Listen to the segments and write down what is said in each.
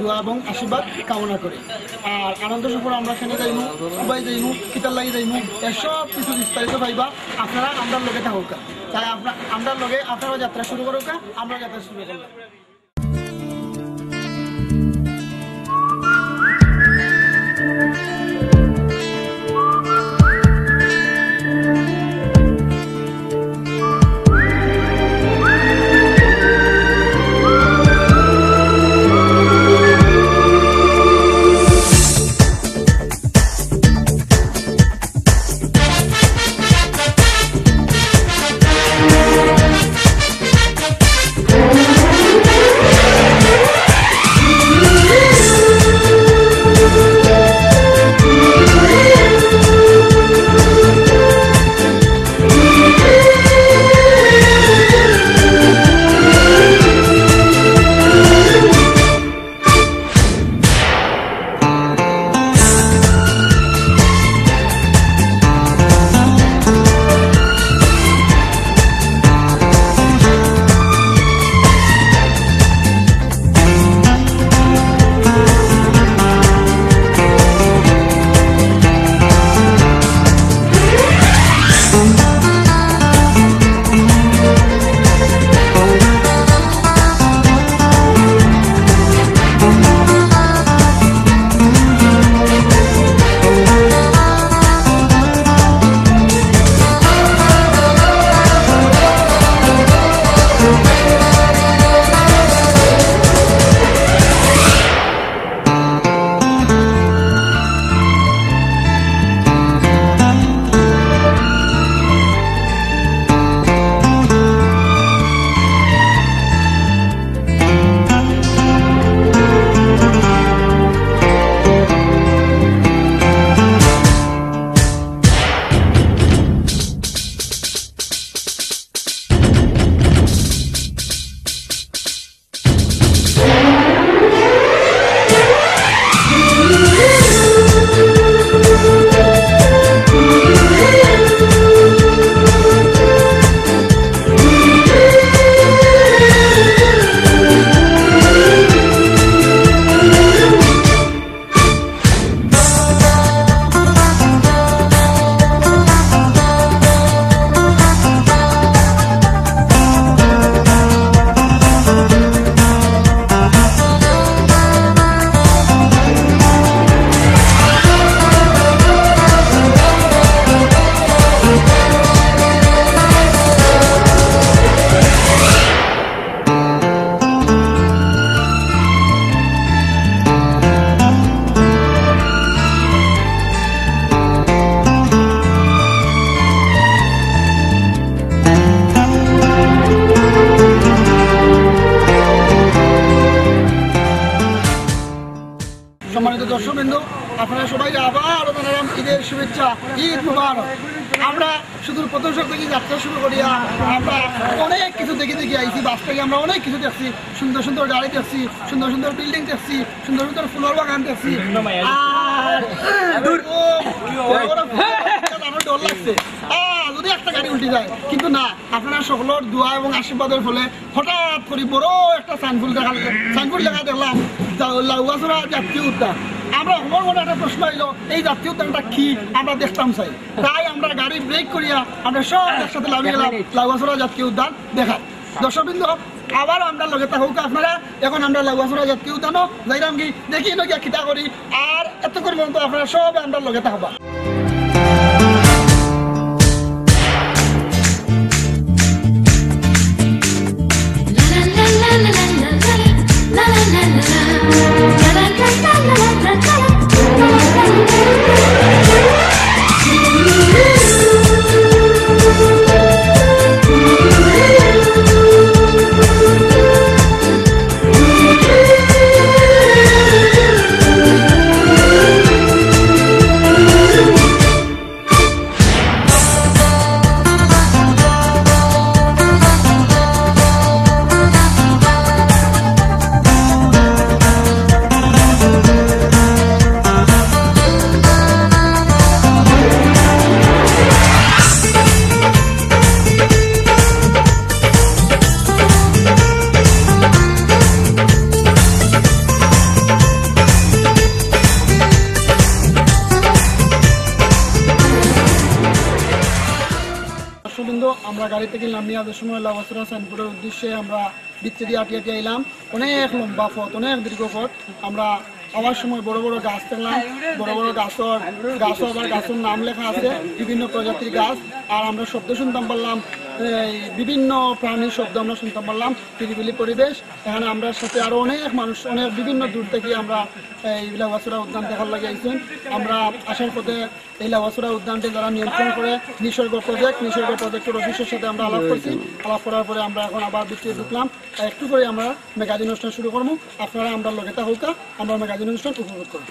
দোয়া এবং আশীর্বাদ কামনা করি। আর আনন্দ সফর আমরা এখানে যাইমু, সবাই যাইমু, কিতার লাগি যাইমু, এসব কিছু বিস্তারিত পাইবা আপনারা আমরার লগে থাকুক। তাই আমরার লগে আপনারা যাত্রা শুরু করুক, আমরা যাত্রা শুরু করলাম। সম্মানিত দর্শকবৃন্দ, আপনারা সবাই আবার জানালাম ঈদের শুভেচ্ছা, ঈদ মুবারক। আমরা শুধু প্রথম থেকে যাত্রা শুরু করিয়া আমরা অনেক কিছু দেখে আইছি। বাস থেকে আমরা অনেক কিছু দেখছি, সুন্দর সুন্দর গাড়ি দেখছি, সুন্দর সুন্দর বিল্ডিং দেখছি, সুন্দর সুন্দর ফুলের বাগান দেখছি। আর আমার ডর লাগছে যদি একটা গাড়ি উল্টে যায়, কিন্তু না, আপনারা সকলের দোয়া এবং আশীর্বাদের ফলে হঠাৎ করে বড় একটা সাইনবোর্ড লেখা দেখলাম, লাউয়াছড়া জাতীয় উদ্যান। আমরা আমার মনে একটা প্রশ্ন এলো, এই জাতীয় উদ্যানটা কি আমরা দেখতাম চাই। তাই আমরা গাড়ি ব্রেক করিয়া আমরা সব একসাথে লাভিয়ে গেলাম লাউয়াছড়া জাতীয় উদ্যান দেখা। দর্শকবৃন্দ, আবার আমরা লগে থাকুক আপনারা। এখন আমরা লাউয়াছড়া জাতীয় উদ্যানও যাইলাম কি দেখি নগিয়া খিতা করি। আর এত করে পর্যন্ত আপনারা সব আমরা লগে থাকবা। আমরা গাড়ি থেকে নামিয়ে আসার সময় লাউয়াছড়া সাইনবোর্ডের উদ্দেশ্যে আমরা বিচ্ছেদি আটি আইলাম। অনেক লম্বা পথ, অনেক দীর্ঘ পথ। আমরা আবার সময় বড় বড় গাছ দেখলাম, বড় বড় গাছও আবার গাছের নাম লেখা আছে, বিভিন্ন প্রজাতির গাছ। আর আমরা শব্দ শুনতাম পারলাম, বিভিন্ন প্রাণীর শব্দ আমরা শুনতাম পারলাম, নিরিবিলি পরিবেশ। এখানে আমরা সাথে আরো অনেক মানুষ, অনেক বিভিন্ন দূর থেকে আমরা এই লাউয়াছড়া উদ্যান দেখার লাগে আইছেন। আমরা আসার পথে এই লাউয়াছড়া উদ্যানটি যারা নিয়ন্ত্রণ করে নিসর্গ প্রজেক্টের অফিসের সাথে আমরা আলাপ করছি। আলাপ করার পরে আমরা এখন আবার ভিতরে ঢুকলাম। একটু করে আমরা ম্যাগাজিন অনুষ্ঠান শুরু করবো। আপনারা আমরা লগেতা হোকা, আমরা ম্যাগাজিন অনুষ্ঠান উপভোগ করব।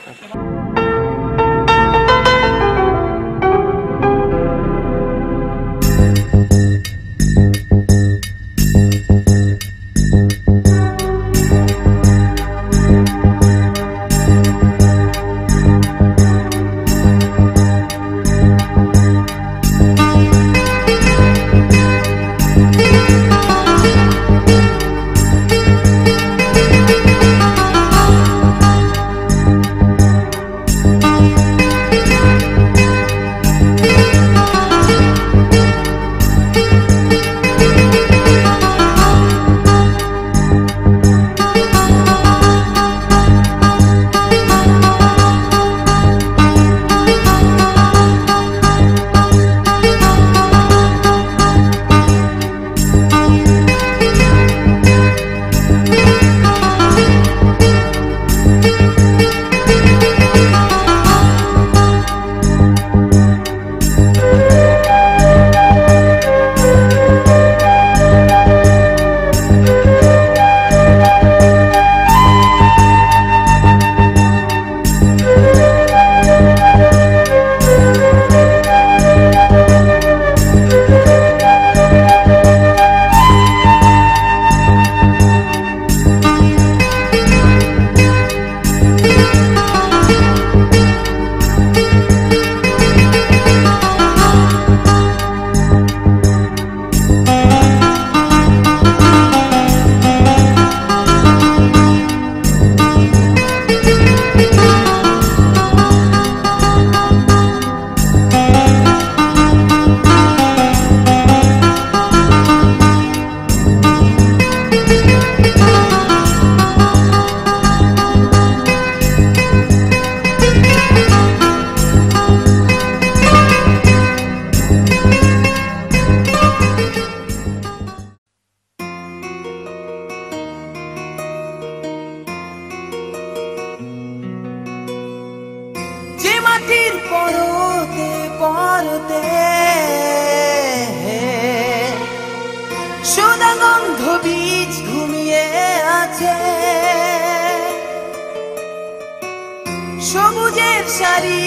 সবুজের শাড়ি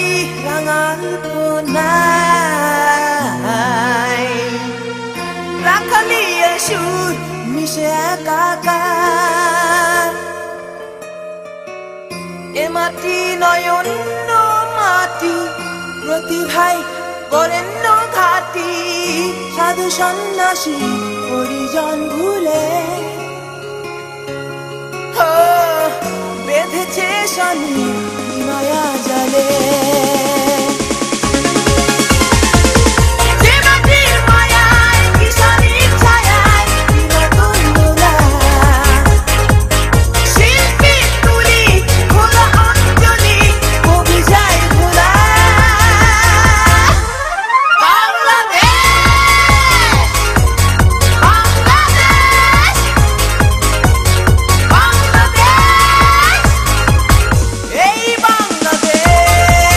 রাঙাল কোনায় রাখালিয়া সুর মিশে একাকার। এ মাটি নয়ন্য মাটি প্রতিভায় বরেণ্য ঘাটি, সাধু সন্ন্যাসী পরিজন ভুলে বেঁধেছে শনি মায়া জালে। এই বাংলাদেশ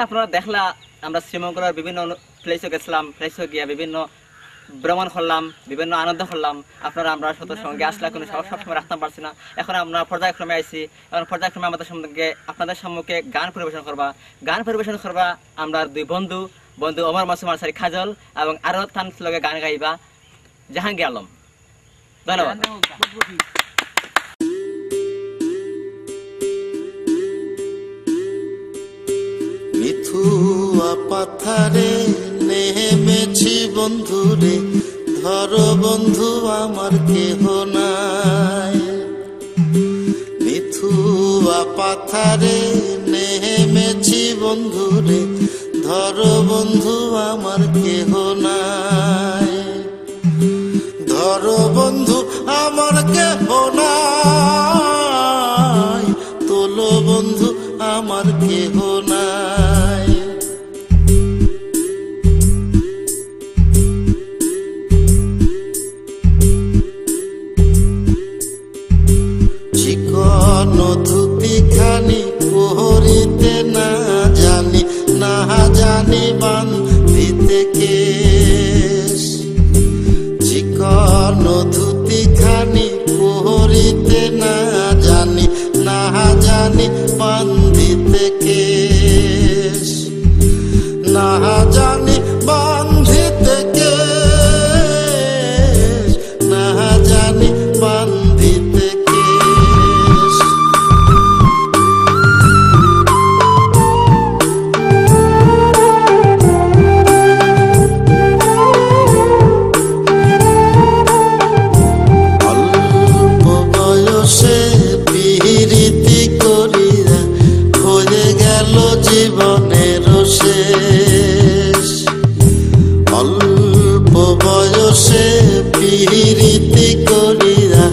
আপনারা দেখলা আমরা শ্রীমঙ্গলের বিভিন্ন প্লেসে গেছিলাম, প্লেসে গিয়ে বিভিন্ন ভ্রমণ করলাম, বিভিন্ন আনন্দ করলাম। আপনারা আমরা শত সঙ্গে আসলে কোনো সবসময় রাখতে পারছি না। এখন আমরা পর্যায়ক্রমে আইছি, এখন পর্যায়ক্রমে আমাদের সঙ্গে আপনাদের সম্মুখে গান পরিবেশন করবা আমরা দুই বন্ধু অমর মাসুম আনসারী খাজল এবং আরো তান লগে গান গাইবা জাহাঙ্গীর আলম। ধন্যবাদ। মিথুয়া পাথারে নেমেছি বন্ধুরে, ধরো বন্ধু আমার কেহ নাই। মিথুয়া পাথারে নেমেছি বন্ধুরে, ধরো বন্ধু আমার কেহ নাই। ধরো বন্ধু আমার কেহ নাই, তোলো বন্ধু আমার কেহ নাই। চিকন ধুতি খানি পহরিতে না জানি বান্ধিতে কেশ। চিকন ধুতি খানি পহরিতে না জানি বান্ধিতে কেশ। না জানি বান্ধিতে কেশ, না জানি বান্ধিতে কেশ। অল্প বয়সে পিরিতি করিয়া হয়ে গেল জীবনের শেষ। অল্প বয়সে পিরিতি করিয়া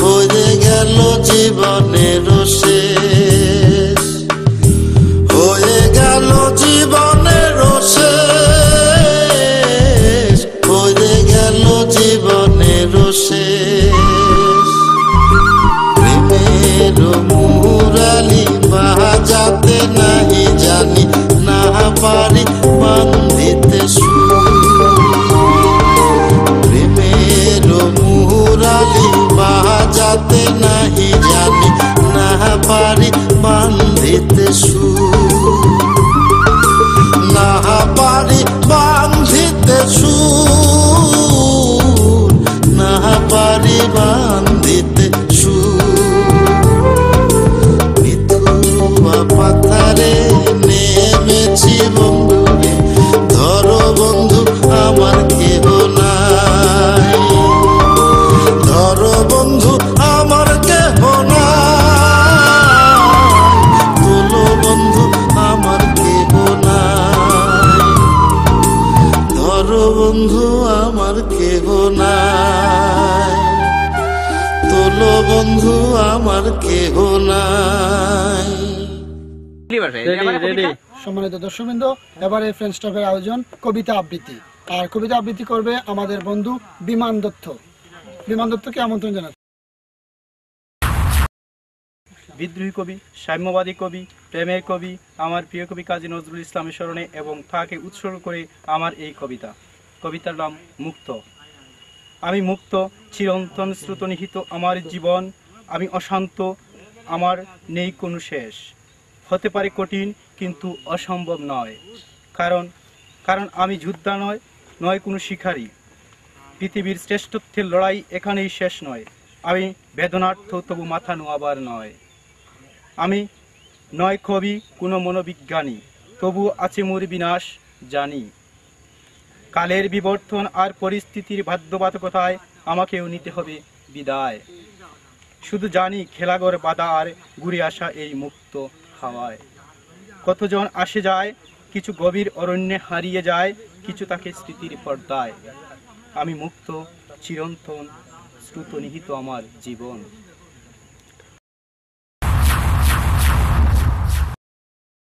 হয়ে গেল জীবনের শেষ। হয়ে গেল জীবনের শেষ, হয়ে গেল জীবনের শেষ। প্রেমের মুরালি বাজাতে নাহি জানি, না পারি বান্ধিতে সুর। প্রেমের মুরালি বাজাতে নাহি জানি, না পারি বান্ধিতে সুর। না পারি বান্ধিতে সুর, না পারি বান্ধিতে সুর। মিথুয়া পাথারে নেমেছি বন্ধুরে, ধরো বন্ধু আমার কেহ নাই। ধরো বন্ধু আমার কেহ নাই, তোলো বন্ধু আমার কেহ নাই। ধরো বন্ধু আমার কেহ নাই, তোলো বন্ধু আমার কেহ নাই। সম্মানিত দর্শকবৃন্দ, এবারে ফ্রেন্ডস টকের আয়োজন কবিতা আবৃত্তি। আর কবিতা আবৃত্তি করবে আমাদের বন্ধু বিমান দত্ত। বিমান দত্তকে আমন্ত্রণ জানাচ্ছি। বিদ্রোহী কবি, সাম্যবাদী কবি, প্রেমের কবি, আমার প্রিয় কবি কাজী নজরুল ইসলামের স্মরণে এবং তাকে উৎসর্গ করে আমার এই কবিতা। কবিতার নাম মুক্ত। আমি মুক্ত, চিরন্তন শ্রুতনিহিত আমার জীবন। আমি অশান্ত, আমার নেই কোনো শেষ। হতে পারে কঠিন, কিন্তু অসম্ভব নয়। কারণ আমি যোদ্ধা নয় কোনো শিকারী। পৃথিবীর শ্রেষ্ঠত্বের লড়াই এখানেই শেষ নয়। আমি বেদনার্থ, তবু মাথা নোয়াবার নয়। আমি নয় কবি, কোনো মনোবিজ্ঞানী, তবু আছে মোর বিনাশ জানি। কালের বিবর্তন আর পরিস্থিতির বাধ্যবাধকতায় আমাকেও নিতে হবে বিদায়। শুধু জানি খেলাঘর বাধা আর ঘুরে আসা এই মুক্ত হাওয়ায়। কতজন আসে যায়, কিছু গভীর অরণ্যে হারিয়ে যায়, কিছু তাকে স্মৃতির পর্দায়। আমি মুক্ত, চিরন্তন শ্রুত নিহিত আমার জীবন।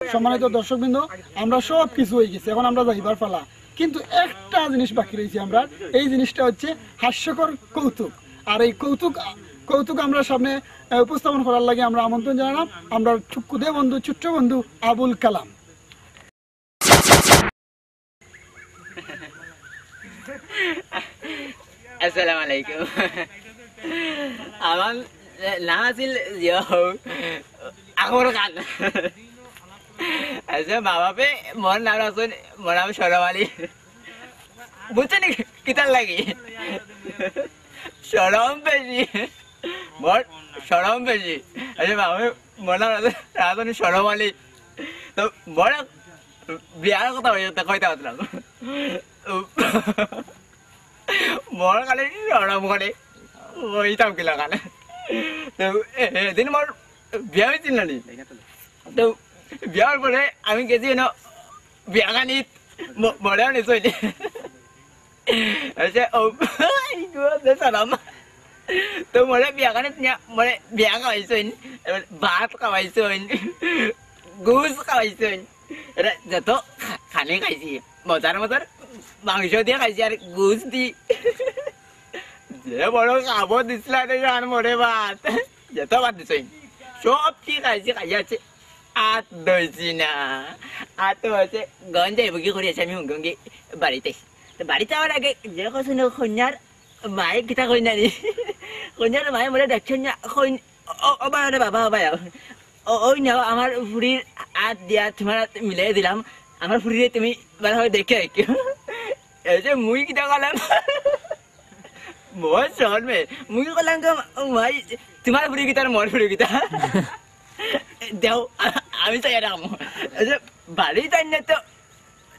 সম্মানিত দর্শকবৃন্দ, আমরা সব কিছু হয়ে গেছি, এখন আমরা যাইবার পালা। কিন্তু একটা জিনিস বাকি রয়েছে আমরা, এই জিনিসটা হচ্ছে হাস্যকর কৌতুক। আর এই কৌতুক আমরা সামনে উপস্থাপন করার লাগে আমরা আমন্ত্রণ জানালাম আমরা টুকুদে বন্ধু, ছোট্ট বন্ধু আবুল কালাম। আসসালামু আলাইকুম। আমার নাম আছিল আকবর খান। আচ্ছা মা বাপে মোর নাম রাখছেন, মোর নাম সরম আলী। বুঝছেন কিতার লাগি? সরম বেশি, মোর সরম বেশি। আচ্ছা মা বাপে মোর নাম রাখছেন সরম আলী। তো মোর বিয়ার কথা কইতে পারলাম, মোর খালি সরম করে ওইটাও কিলা কানে। তো এদিন মোর বিয়া হয়েছিল না, তো বিয়ার পরে আমি গেছি বিয়া গানিত মরেও নিচইনি। তো মরে বিয়া গানিত মরে বিয়া খাওয়াইছেন, ভাত খাওয়াইছেন, গুজ খাওয়াইছেন, যত খানে খাইছি মজার মজার মাংস দিয়ে খাইছি আর গুজ দি যে বড় খাবো দিছিল মরে ভাত যত ভাত দিছেন সব কি খাইছি খাইয়াছে। আর দইছি না, আর তো হচ্ছে গঞ্জাই বুকি করে আছে। আমি হুঙ্গি বাড়িতে তো বাড়িতে আমার আগে যে কছেন কন্যার মায়ে কিতা কই নানি, কন্যার মায়ে মরে দেখছেন না রে বাবা ভাই ওই নাও আমার ফুড়ির হাত দিয়া তোমার মিলাই দিলাম, আমার ফুড়িরে তুমি ভালোভাবে দেখে এই যে মুই কিতা করলাম মোর শহর মে মুই করলাম ভাই তোমার ফুড়ি কিতা মোর ফুড়ি কিতা দেও আমি তো এরকম বাড়ি যাই না তো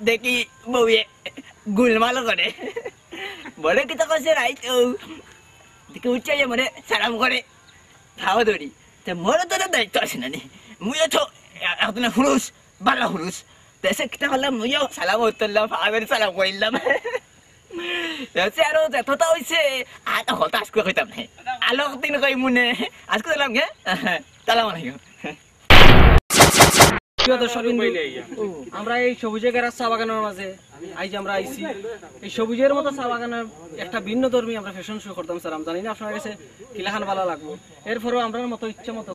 দেখি বউয়ে গুলমাল করে বলে কিতা করছে রাইট দেখি উঠছে মনে সালাম করে খাওয়া ধরি। তা মোর তো দায়িত্ব আছে না, মুইও তো এখন হুরুস ভালো হুরুস দেশে কিতা করলাম, মুইও সালাম উত্তরলাম, আবার সালাম করিলাম। আরো যতটা হয়েছে আর হতাশ করে কইতাম না, আলোক দিন কই মনে আজকে দিলাম গে সালাম আলাইকুম। আমরা এই সবুজে ঘেরা চা বাগানের মাঝে আইজ আমরা আইছি। এই সবুজের মতো চা বাগানের একটা ভিন্ন ধর্মী আমরা ফ্যাশন শো করতাম স্যার। আমি জানি না আপনার কাছে কিলাখান ভালো লাগবো, এরপরেও আমরা মতো ইচ্ছা মতো